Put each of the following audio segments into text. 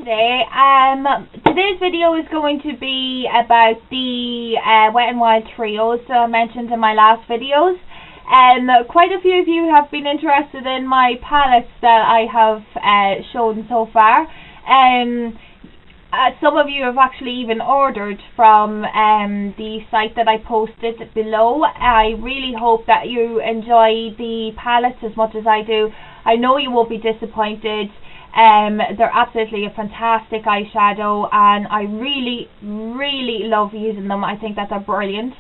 today. Today's video is going to be about the Wet n Wild trios that I mentioned in my last videos. Quite a few of you have been interested in my palettes that I have shown so far. Some of you have actually even ordered from the site that I posted below. I really hope that you enjoy the palettes as much as I do. I know you won't be disappointed. They're absolutely a fantastic eyeshadow, and I really love using them. I think that they're brilliant.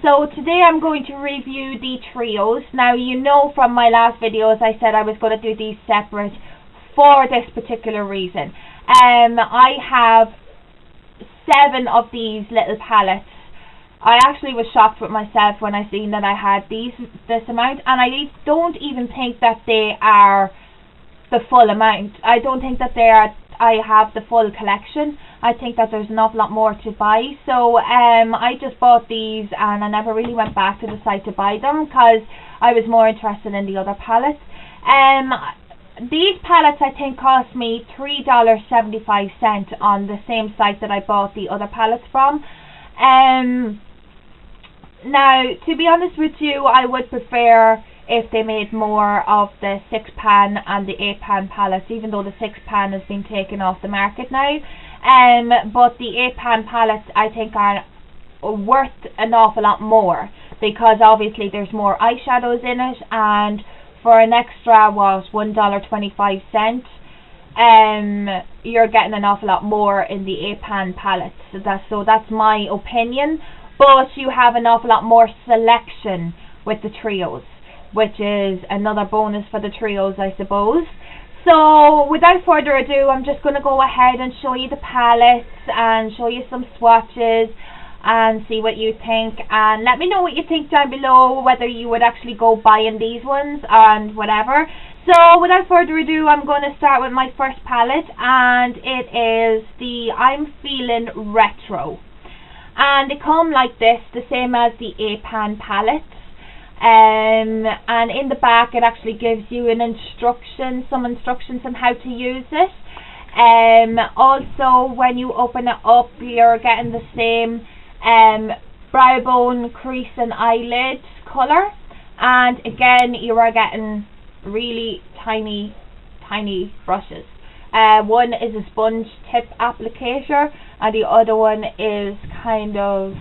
So today I'm going to review the trios. Now, you know from my last videos I said I was going to do these separate for this particular reason. I have 7 of these little palettes. I actually was shocked with myself when I seen that I had this amount, and I don't even think that they are the full amount. I don't think that I have the full collection. I think that there's an awful lot more to buy. So I just bought these, and I never really went back to the site to buy them because I was more interested in the other palettes. These palettes I think cost me $3.75 on the same site that I bought the other palettes from. Now, to be honest with you, I would prefer if they made more of the 6-pan and the 8-pan palettes, even though the 6-pan has been taken off the market now. But the 8-pan palettes I think are worth an awful lot more, because obviously there's more eyeshadows in it, and for an extra $1.25, you're getting an awful lot more in the 8-pan palettes. So that's my opinion. But you have an awful lot more selection with the trios, which is another bonus for the trios, I suppose. So without further ado, I'm just going to go ahead and show you the palettes and show you some swatches and see what you think, and let me know what you think down below, whether you would actually go buying these ones and whatever. So without further ado, I'm going to start with my first palette, and it is the I'm Feeling Retro, and they come like this, the same as the 8-pan palettes. And in the back it actually gives you some instructions on how to use it. Also, when you open it up, you're getting the same brow bone, crease and eyelid colour, and again you are getting really tiny brushes. One is a sponge tip applicator, and the other one is kind of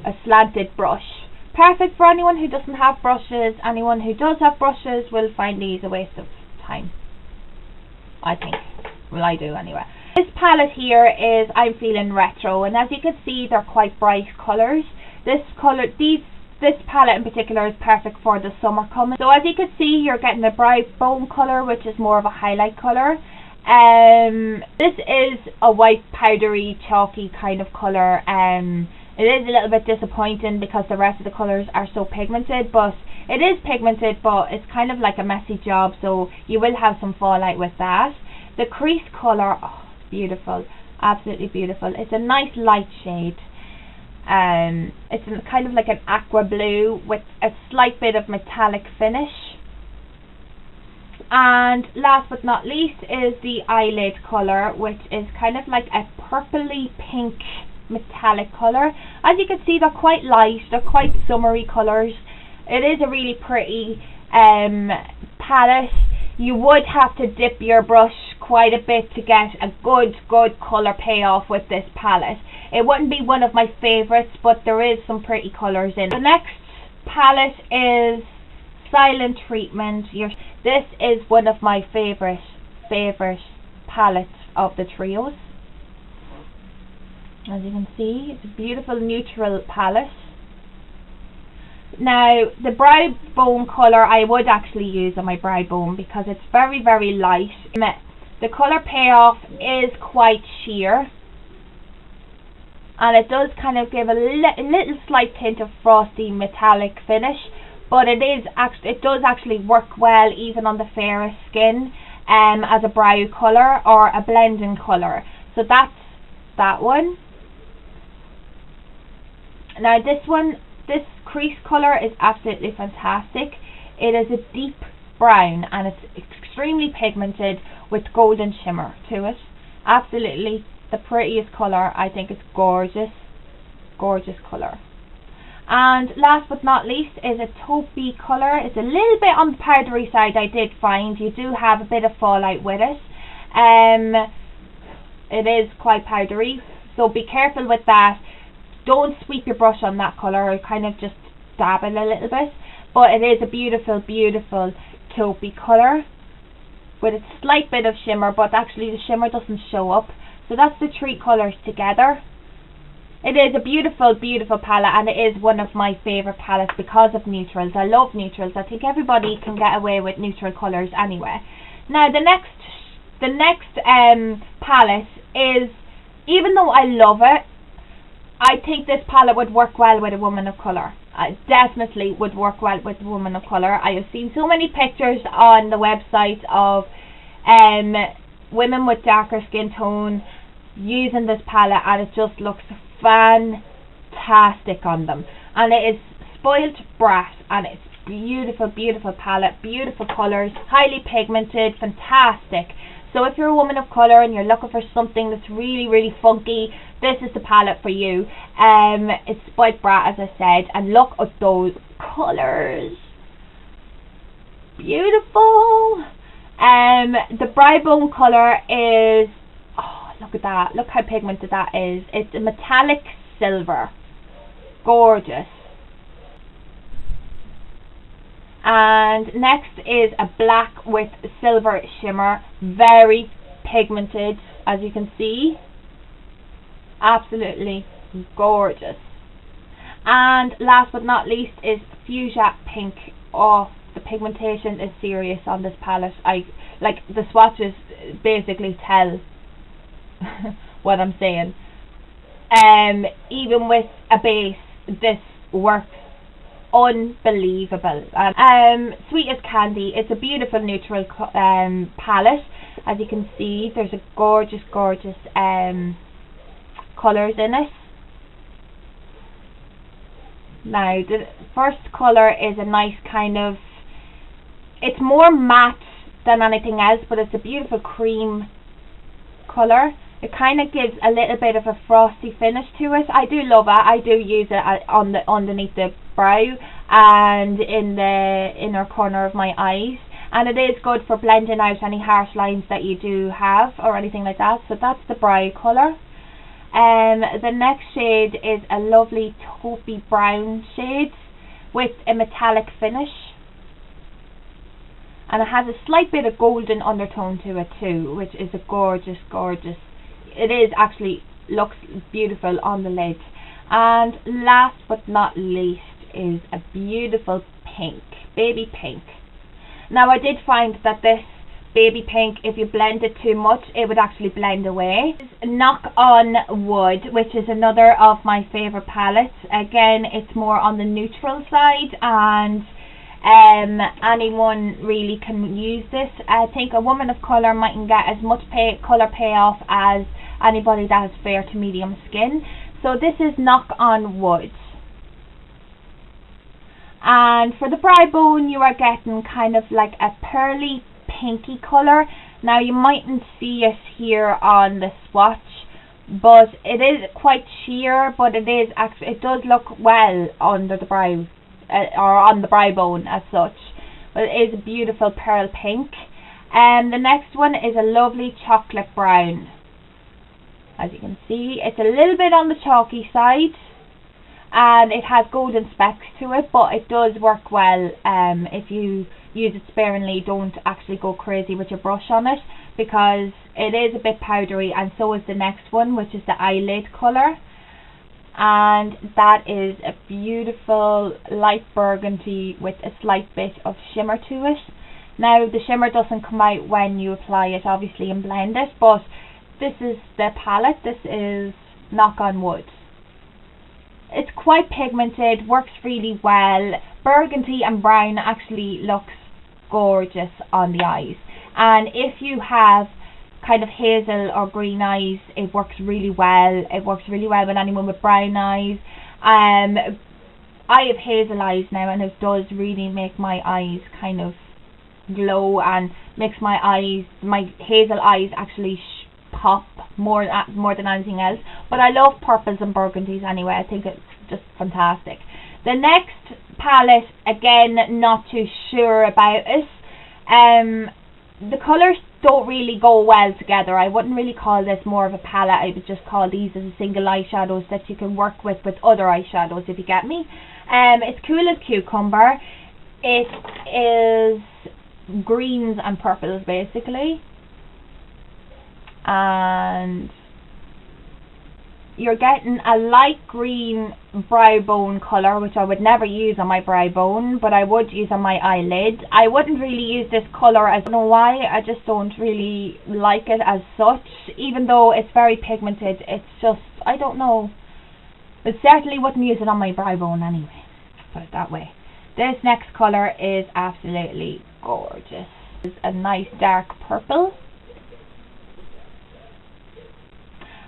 a slanted brush. Perfect for anyone who doesn't have brushes. Anyone who does have brushes will find these a waste of time, I think. Well, I do anyway. This palette here is I'm Feeling Retro, and as you can see, they're quite bright colours. This palette in particular is perfect for the summer coming. So as you can see, you're getting a brow bone colour, which is more of a highlight colour. This is a white powdery chalky kind of colour. It is a little bit disappointing because the rest of the colours are so pigmented, but it is pigmented, but it's kind of like a messy job, so you will have some fallout with that. The crease colour, oh, beautiful, absolutely beautiful. It's a nice light shade. It's kind of like an aqua blue with a slight bit of metallic finish. And last but not least is the eyelid colour, which is kind of like a purpley pink metallic colour. As you can see, they're quite light, they're quite summery colours. It is a really pretty palette. You would have to dip your brush quite a bit to get a good colour payoff with this palette. It wouldn't be one of my favourites, but there is some pretty colours in it. The next palette is Silent Treatment. This is one of my favourite palettes of the trios. As you can see, it's a beautiful neutral palette. Now, the brow bone colour I would actually use on my brow bone because it's very light. The colour payoff is quite sheer, and it does kind of give a little slight tint of frosty metallic finish, but it does actually work well even on the fairest skin as a brow colour or a blending colour. So that's that one. Now this crease colour is absolutely fantastic. It is a deep brown, and it's extremely pigmented with golden shimmer to it. Absolutely the prettiest colour. I think it's gorgeous. Gorgeous colour. And last but not least is a taupey colour. It's a little bit on the powdery side, I did find. You do have a bit of fallout with it. It is quite powdery, so be careful with that. Don't sweep your brush on that colour, or kind of just dab it a little bit. But it is a beautiful, beautiful taupey colour with a slight bit of shimmer, but actually the shimmer doesn't show up. So that's the three colours together. It is a beautiful, beautiful palette, and it is one of my favourite palettes because of neutrals. I love neutrals. I think everybody can get away with neutral colours anyway. Now the next palette is, even though I love it, I think this palette would work well with a woman of colour. It definitely would work well with a woman of colour. I have seen so many pictures on the website of women with darker skin tone using this palette, and it just looks fantastic on them. And it is spoilt brat, and it's beautiful, beautiful palette, beautiful colours, highly pigmented, fantastic. So if you're a woman of colour and you're looking for something that's really, really funky, this is the palette for you. It's spoilt brat, as I said, and look at those colours. Beautiful. The Brow Bone colour is, oh, look at that. Look how pigmented that is. It's a metallic silver. Gorgeous. And next is a black with silver shimmer. Very pigmented, as you can see. Absolutely gorgeous. And last but not least is fuchsia pink. Oh, the pigmentation is serious on this palette. Like the swatches basically tell what I'm saying. Even with a base, this works unbelievable. Sweet as Candy. It's a beautiful neutral palette. As you can see, there's a gorgeous, gorgeous colours in it. Now the first colour is a nice kind of, it's more matte than anything else, but it's a beautiful cream colour. It kind of gives a little bit of a frosty finish to it. I do love it. I do use it on the underneath the brow and in the inner corner of my eyes, and it is good for blending out any harsh lines that you do have or anything like that. So that's the brow colour. The next shade is a lovely taupey brown shade with a metallic finish, and it has a slight bit of golden undertone to it too, which is a gorgeous, gorgeous. It is actually, looks beautiful on the lid. And last but not least is a beautiful pink, baby pink. Now I did find that this baby pink, if you blend it too much, it would actually blend away. Knock on Wood, which is another of my favourite palettes. Again, it's more on the neutral side, and anyone really can use this. I think a woman of colour mightn't get as much colour payoff as anybody that has fair to medium skin. So this is Knock on Wood. And for the brow bone, you are getting kind of like a pearly pinky colour. Now you mightn't see it here on the swatch, but it is quite sheer, but it is actually, it does look well under the brow, or on the brow bone as such. But it is a beautiful pearl pink. And the next one is a lovely chocolate brown. As you can see, it's a little bit on the chalky side, and it has golden specks to it, but it does work well. If you use it sparingly, don't actually go crazy with your brush on it, because it is a bit powdery, and so is the next one, which is the eyelid colour. And that is a beautiful light burgundy with a slight bit of shimmer to it. Now the shimmer doesn't come out when you apply it, obviously, and blend it, but this is the palette. This is Knock on Wood. It's quite pigmented, works really well. Burgundy and brown actually looks gorgeous on the eyes. And if you have kind of hazel or green eyes, it works really well. It works really well with anyone with brown eyes. I have hazel eyes now, and it does really make my eyes kind of glow and makes my eyes, my hazel eyes actually pop more than anything else. But I love purples and burgundies anyway. I think it's just fantastic. The next palette, again, not too sure about it. The colours don't really go well together. I wouldn't really call this more of a palette. I would just call these as a single eyeshadows that you can work with other eyeshadows, if you get me. It's Cool as Cucumber. It is greens and purples basically, and you're getting a light green brow bone colour, which I would never use on my brow bone, but I would use on my eyelid. I wouldn't really use this colour, I don't know why, I just don't really like it as such, even though it's very pigmented. It's just, I don't know, but certainly wouldn't use it on my brow bone anyway, put it that way. This next colour is absolutely gorgeous. It's a nice dark purple.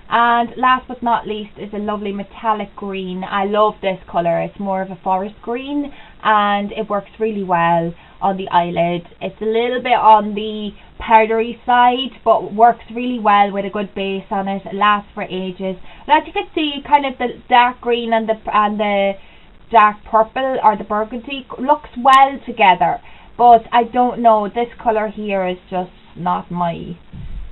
And last but not least is a lovely metallic green. I love this colour. It's more of a forest green and it works really well on the eyelid. It's a little bit on the powdery side, but works really well with a good base on it. It lasts for ages. And as you can see, kind of the dark green and the dark purple or the burgundy looks well together. But I don't know, this colour here is just not my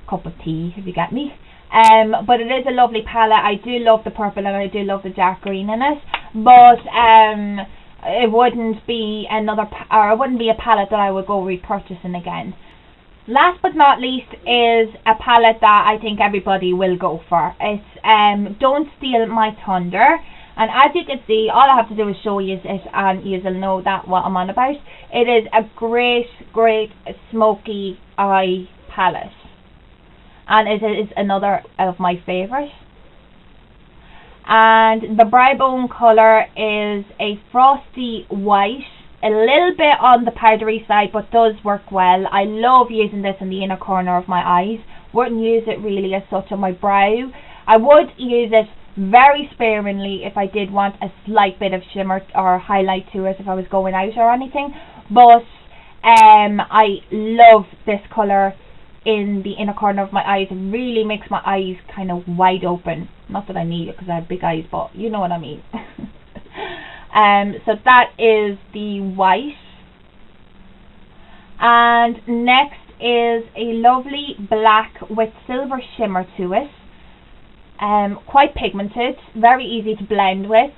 cup of tea, if you get me. But it is a lovely palette. I do love the purple and I do love the dark green in it, but it wouldn't be a palette that I would go repurchasing again. Last but not least is a palette that I think everybody will go for. It's Don't Steal My Thunder, and as you can see, all I have to do is show you it and you'll know that what I'm on about. It is a great smoky eye palette, and it is another of my favourites. And the brow bone colour is a frosty white, a little bit on the powdery side, but does work well. I love using this in the inner corner of my eyes. Wouldn't use it really as such on my brow. I would use it very sparingly if I did want a slight bit of shimmer or highlight to it if I was going out or anything. But I love this colour in the inner corner of my eyes. It really makes my eyes kind of wide open. Not that I need it because I have big eyes, but you know what I mean. So that is the white. And next is a lovely black with silver shimmer to it. Quite pigmented, very easy to blend with.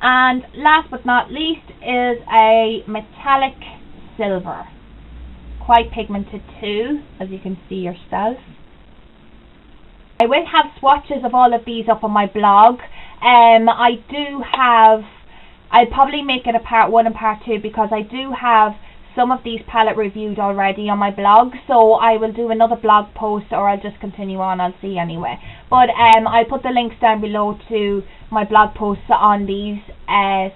And last but not least is a metallic silver. Quite pigmented too, as you can see yourself. I will have swatches of all of these up on my blog. I'll probably make it a part 1 and part 2 because I do have some of these palette reviewed already on my blog, so I will do another blog post, or I'll just continue on, I'll see anyway. But I'll put the links down below to my blog posts on these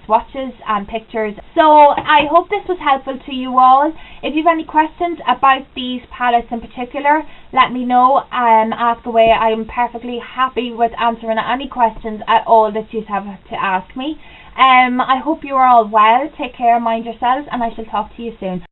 swatches and pictures. So I hope this was helpful to you all. If you have any questions about these palettes in particular, let me know, ask away. I am perfectly happy with answering any questions at all that you have to ask me. I hope you are all well. Take care, mind yourselves, and I shall talk to you soon.